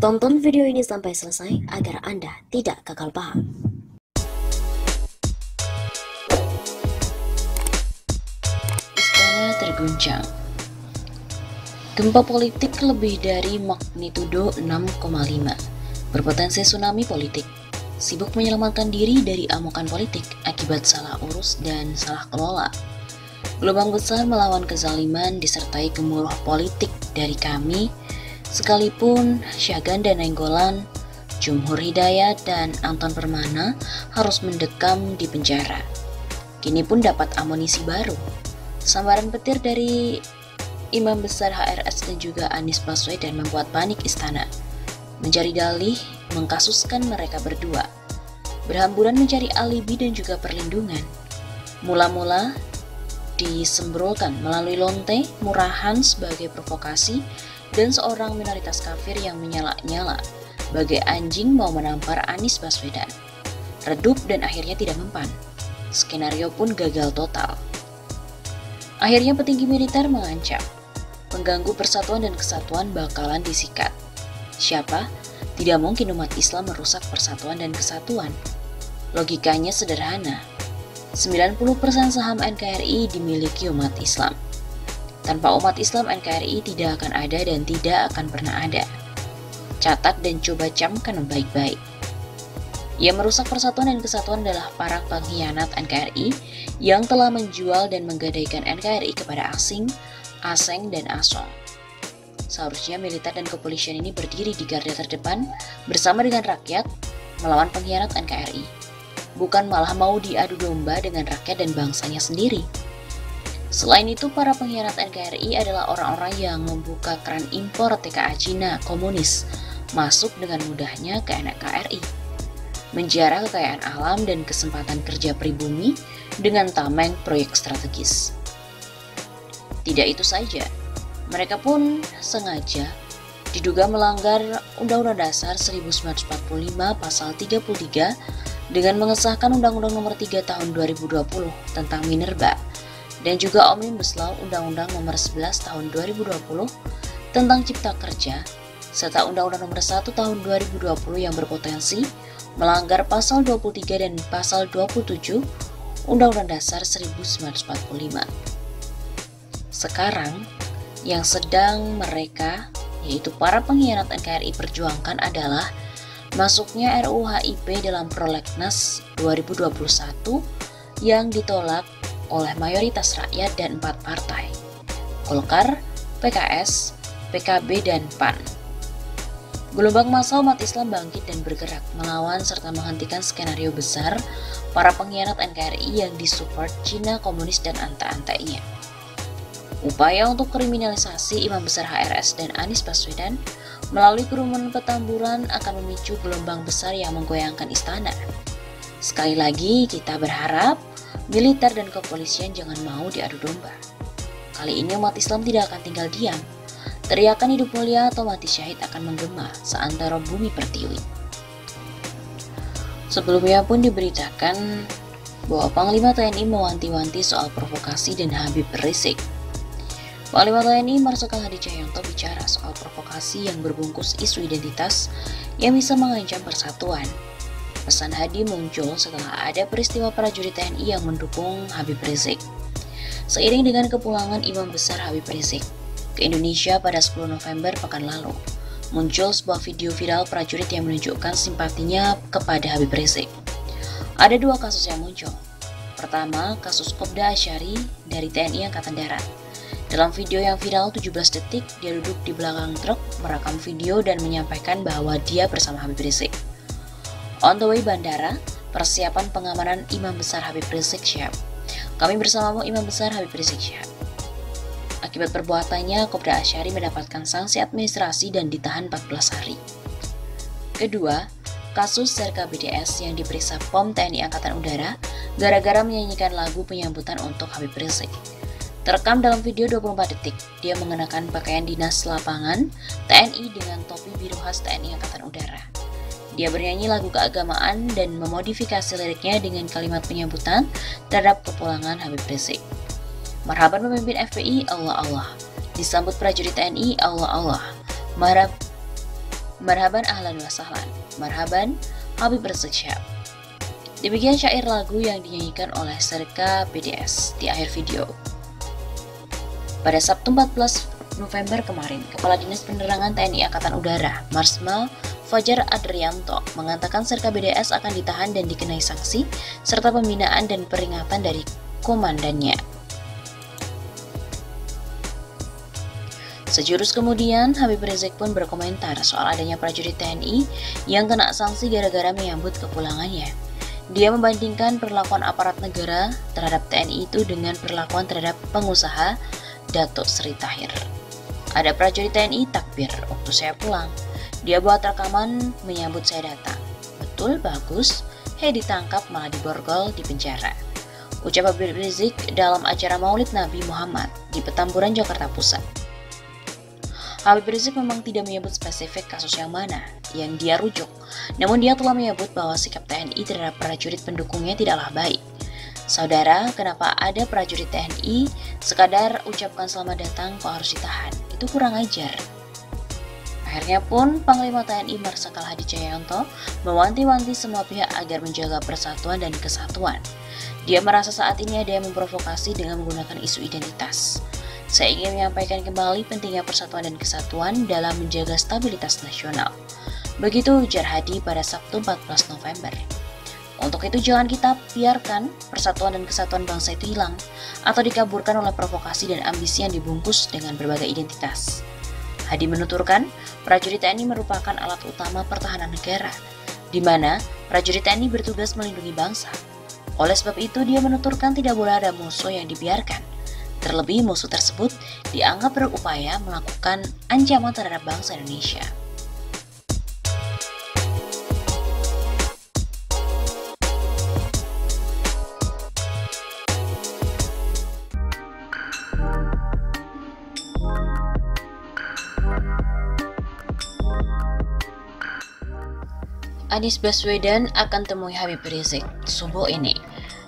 Tonton video ini sampai selesai agar Anda tidak gagal paham. Istana terguncang. Gempa politik lebih dari magnitudo 6,5. Berpotensi tsunami politik. Sibuk menyelamatkan diri dari amukan politik akibat salah urus dan salah kelola. Gelombang besar melawan kezaliman disertai gemuruh politik dari kami, sekalipun Syahganda Nainggolan, Jumhur Hidayat, dan Anton Permana harus mendekam di penjara. Kini pun dapat amunisi baru. Sambaran petir dari Imam Besar HRS dan juga Anies Baswedan membuat panik istana. Mencari dalih, mengkasuskan mereka berdua. Berhamburan mencari alibi dan juga perlindungan. Mula-mula disembrolkan melalui lonte, murahan sebagai provokasi, dan seorang minoritas kafir yang menyala-nyala bagai anjing mau menampar Anies Baswedan. Redup dan akhirnya tidak mempan. Skenario pun gagal total. Akhirnya petinggi militer mengancam, pengganggu persatuan dan kesatuan bakalan disikat. Siapa? Tidak mungkin umat Islam merusak persatuan dan kesatuan. Logikanya sederhana. 90% saham NKRI dimiliki umat Islam. Tanpa umat Islam, NKRI tidak akan ada dan tidak akan pernah ada. Catat dan coba camkan baik-baik. Yang merusak persatuan dan kesatuan adalah para pengkhianat NKRI yang telah menjual dan menggadaikan NKRI kepada asing, aseng, dan asong. Seharusnya militer dan kepolisian ini berdiri di garda terdepan bersama dengan rakyat melawan pengkhianat NKRI. Bukan malah mau diadu domba dengan rakyat dan bangsanya sendiri. Selain itu, para pengkhianat NKRI adalah orang-orang yang membuka keran impor TKA Cina komunis masuk dengan mudahnya ke NKRI, menjarah kekayaan alam dan kesempatan kerja pribumi dengan tameng proyek strategis. Tidak itu saja, mereka pun sengaja diduga melanggar Undang-Undang Dasar 1945 Pasal 33 dengan mengesahkan Undang-Undang Nomor 3 Tahun 2020 tentang Minerba dan juga Omnibus Law Undang-Undang Nomor 11 Tahun 2020 tentang Cipta Kerja serta Undang-Undang Nomor 1 Tahun 2020 yang berpotensi melanggar Pasal 23 dan Pasal 27 Undang-Undang Dasar 1945. Sekarang, yang sedang mereka, yaitu para pengkhianat NKRI perjuangkan adalah masuknya RUU HIP dalam Prolegnas 2021 yang ditolak oleh mayoritas rakyat dan 4 partai, Golkar, PKS, PKB, dan PAN. Gelombang massa umat Islam bangkit dan bergerak melawan serta menghentikan skenario besar para pengkhianat NKRI yang disupport Cina komunis dan ante-antenya. Upaya untuk kriminalisasi Imam Besar HRS dan Anies Baswedan melalui kerumunan Petamburan akan memicu gelombang besar yang menggoyangkan istana. Sekali lagi, kita berharap militer dan kepolisian jangan mau diadu domba. Kali ini umat Islam tidak akan tinggal diam. Teriakan hidup mulia atau mati syahid akan menggema seantero bumi pertiwi. Sebelumnya pun diberitakan bahwa Panglima TNI mewanti-wanti soal provokasi dan Habib Rizik. Panglima TNI Marsikal Hadi Cahyanto bicara soal provokasi yang berbungkus isu identitas yang bisa mengancam persatuan. Pesan Hadi muncul setelah ada peristiwa prajurit TNI yang mendukung Habib Rizik. Seiring dengan kepulangan Imam Besar Habib Rizik ke Indonesia pada 10 November pekan lalu, muncul sebuah video viral prajurit yang menunjukkan simpatinya kepada Habib Rizik. Ada 2 kasus yang muncul. Pertama, kasus Kopda Asyari dari TNI Angkatan Darat. Dalam video yang viral 17 detik, dia duduk di belakang truk, merekam video dan menyampaikan bahwa dia bersama Habib Rizik. On the way bandara, persiapan pengamanan Imam Besar Habib Rizik siap. Kami bersamamu Imam Besar Habib Rizik siap. Akibat perbuatannya, Kopda Asyari mendapatkan sanksi administrasi dan ditahan 14 hari. Kedua, kasus Serka BDS yang diperiksa POM TNI Angkatan Udara gara-gara menyanyikan lagu penyambutan untuk Habib Rizik. Terekam dalam video 24 detik, dia mengenakan pakaian dinas lapangan TNI dengan topi biru khas TNI Angkatan Udara. Dia bernyanyi lagu keagamaan dan memodifikasi liriknya dengan kalimat penyambutan terhadap kepulangan Habib Rizik. Marhaban pemimpin FPI, Allah Allah. Disambut prajurit TNI, Allah Allah. Marhaban ahlan wa sahlan, marhaban Habib Rizik Syihab. Demikian syair lagu yang dinyanyikan oleh Serka BDS di akhir video. Pada Sabtu 14 November kemarin, Kepala Dinas Penerangan TNI Angkatan Udara, Marsma Fajar Adrianto, mengatakan Serka BDS akan ditahan dan dikenai sanksi, serta pembinaan dan peringatan dari komandannya. Sejurus kemudian, Habib Rizik pun berkomentar soal adanya prajurit TNI yang kena sanksi gara-gara menyambut kepulangannya. Dia membandingkan perlakuan aparat negara terhadap TNI itu dengan perlakuan terhadap pengusaha Datuk Sri Tahir. Ada prajurit TNI takbir waktu saya pulang. Dia buat rekaman menyambut saya datang. Betul, bagus. Ditangkap malah diborgol di penjara. Ucap Habib Rizik dalam acara Maulid Nabi Muhammad di Petamburan, Jakarta Pusat. Habib Rizik memang tidak menyebut spesifik kasus yang mana yang dia rujuk, namun dia telah menyebut bahwa sikap TNI terhadap prajurit pendukungnya tidaklah baik. Saudara, kenapa ada prajurit TNI sekadar ucapkan selamat datang kok harus ditahan? Itu kurang ajar. Akhirnya pun Panglima TNI Marsikal Hadi Cahyanto mewanti-wanti semua pihak agar menjaga persatuan dan kesatuan. Dia merasa saat ini ada yang memprovokasi dengan menggunakan isu identitas. Saya ingin menyampaikan kembali pentingnya persatuan dan kesatuan dalam menjaga stabilitas nasional. Begitu ujar Hadi pada Sabtu 14 November. Untuk itu jangan kita biarkan persatuan dan kesatuan bangsa itu hilang atau dikaburkan oleh provokasi dan ambisi yang dibungkus dengan berbagai identitas. Hadi menuturkan, prajurit TNI merupakan alat utama pertahanan negara, di mana prajurit TNI bertugas melindungi bangsa. Oleh sebab itu, dia menuturkan tidak boleh ada musuh yang dibiarkan. Terlebih musuh tersebut dianggap berupaya melakukan ancaman terhadap bangsa Indonesia. Anies Baswedan akan temui Habib Rizik subuh ini.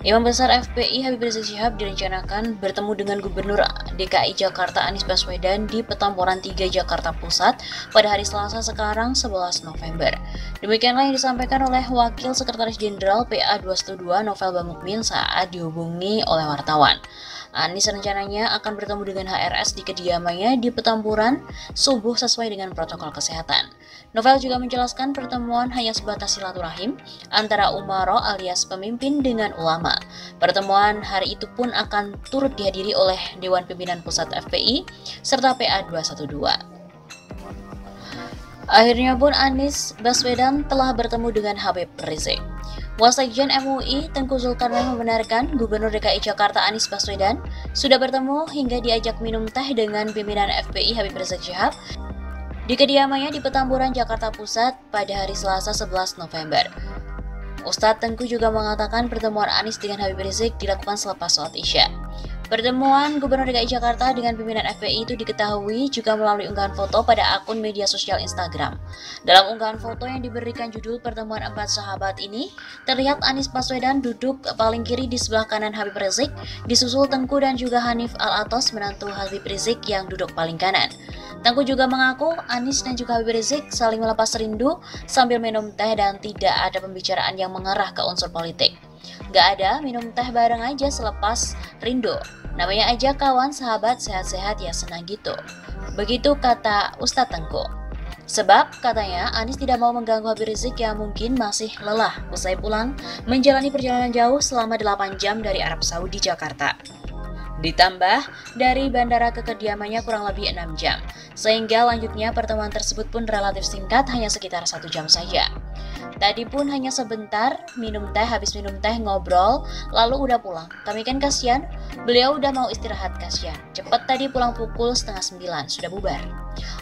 Imam Besar FPI Habib Rizik Syihab direncanakan bertemu dengan Gubernur DKI Jakarta Anies Baswedan di Petamburan 3 Jakarta Pusat pada hari Selasa sekarang 11 November. Demikianlah yang disampaikan oleh Wakil Sekretaris Jenderal PA 212 Novel Bamukmin saat dihubungi oleh wartawan. Anies rencananya akan bertemu dengan HRS di kediamannya di Petamburan subuh sesuai dengan protokol kesehatan. Novel juga menjelaskan pertemuan hanya sebatas silaturahim antara umaro alias pemimpin dengan ulama. Pertemuan hari itu pun akan turut dihadiri oleh Dewan Pimpinan Pusat FPI serta PA 212. Akhirnya pun Anies Baswedan telah bertemu dengan Habib Rizik. Wasekjen MUI Tengku Zulkarnain membenarkan Gubernur DKI Jakarta Anies Baswedan sudah bertemu hingga diajak minum teh dengan pimpinan FPI Habib Rizik Syihab di kediamannya di Petamburan, Jakarta Pusat pada hari Selasa 11 November. Ustadz Tengku juga mengatakan pertemuan Anies dengan Habib Rizik dilakukan selepas sholat Isya. Pertemuan Gubernur DKI Jakarta dengan pimpinan FPI itu diketahui juga melalui unggahan foto pada akun media sosial Instagram. Dalam unggahan foto yang diberikan judul Pertemuan Empat Sahabat ini, terlihat Anies Baswedan duduk paling kiri di sebelah kanan Habib Rizik, disusul Tengku dan juga Hanif Al-Atos menantu Habib Rizik yang duduk paling kanan. Tengku juga mengaku Anies dan juga Habib Rizik saling melepas rindu sambil minum teh dan tidak ada pembicaraan yang mengarah ke unsur politik. Gak ada, minum teh bareng aja selepas rindu. Namanya aja kawan, sahabat, sehat-sehat ya senang gitu. Begitu kata Ustadz Tengku. Sebab katanya Anies tidak mau mengganggu Habib Rizik yang mungkin masih lelah usai pulang menjalani perjalanan jauh selama 8 jam dari Arab Saudi Jakarta. Ditambah dari bandara ke kediamannya kurang lebih 6 jam, sehingga lanjutnya pertemuan tersebut pun relatif singkat, hanya sekitar 1 jam saja. Tadi pun hanya sebentar, minum teh, habis minum teh ngobrol, lalu udah pulang. Kami kan kasihan, beliau udah mau istirahat, kasihan. Cepat tadi pulang pukul 8:30, sudah bubar.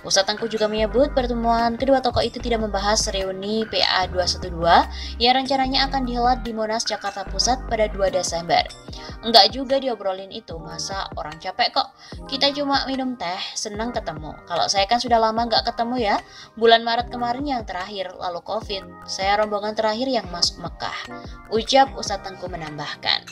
Ustadz Tengku juga menyebut pertemuan kedua tokoh itu tidak membahas reuni PA 212 yang rencananya akan dihelat di Monas, Jakarta Pusat pada 2 Desember. Enggak juga diobrolin itu, masa orang capek kok. Kita cuma minum teh, senang ketemu. Kalau saya kan sudah lama nggak ketemu ya, bulan Maret kemarin yang terakhir, lalu Covid. Saya rombongan terakhir yang masuk Mekah. Ucap Ustadz Tengku menambahkan.